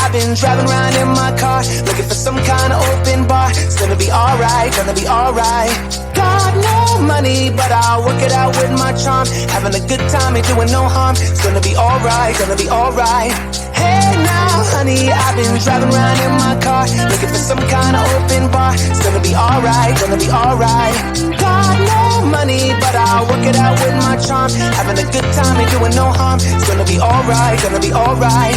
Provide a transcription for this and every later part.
I've been driving around in my car, looking for some kind of open bar. It's gonna be alright, gonna be alright. Got no money, but I'll work it out with my charm. Having a good time, ain't doing no harm. It's gonna be alright, gonna be alright. Hey now, honey, I've been driving around in my car, looking for some kind of open bar. It's gonna be alright, gonna be alright. Got no money, but I'll work it out with my charm. Having a good time, ain't doing no harm. It's gonna be alright, gonna be alright.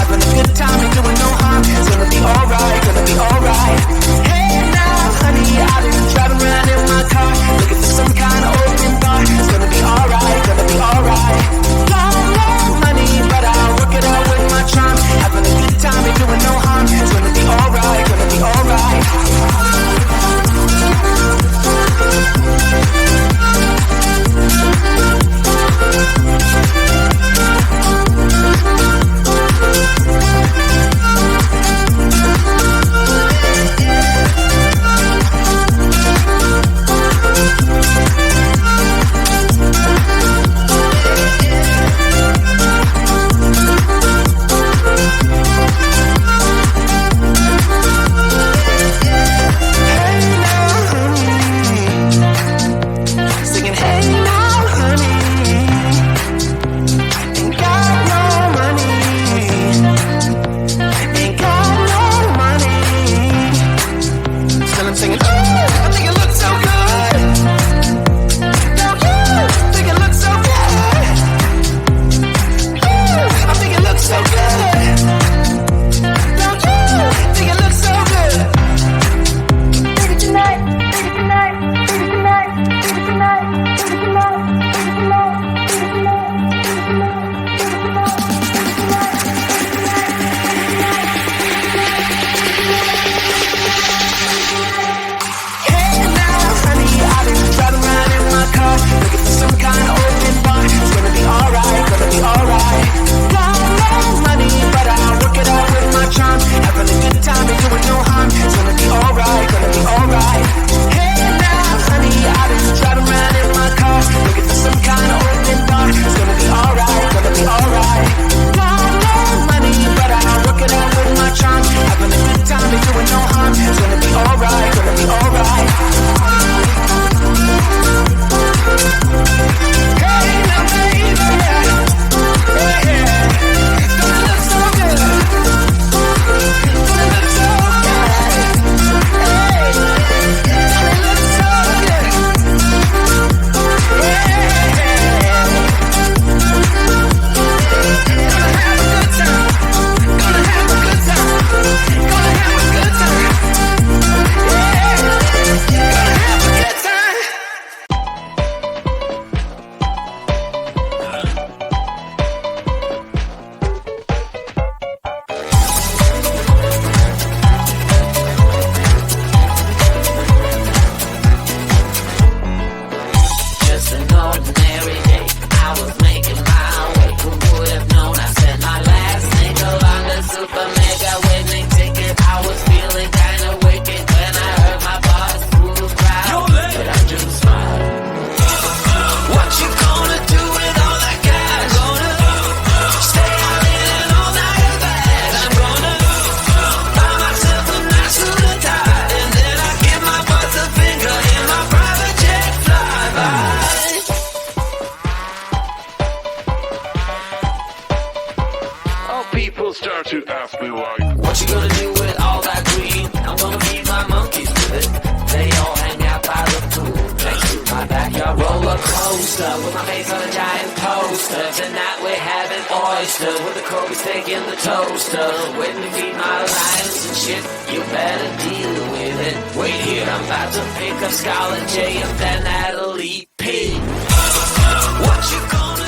Having a good time and doing no harm. It's gonna be alright, gonna be alright. Hey now, honey, I've been driving around in my car, looking for some kind of open bar. It's gonna be alright, gonna be alright. Got no money, but I'll work it out with my charm. Having a good time and doing no harm. It's gonna be alright, gonna be alright. to ask me like, what you gonna do with all that green? I'm gonna feed my monkeys with it. They all hang out by the pool next to my backyard roller coaster with my face on a giant poster. Tonight we're having oysters with the Kobe steak in the toaster. Waiting to feed my lions and shit. You better deal with it. Wait here, I'm about to pick up Scarlet J and then that Elite P. What you gonna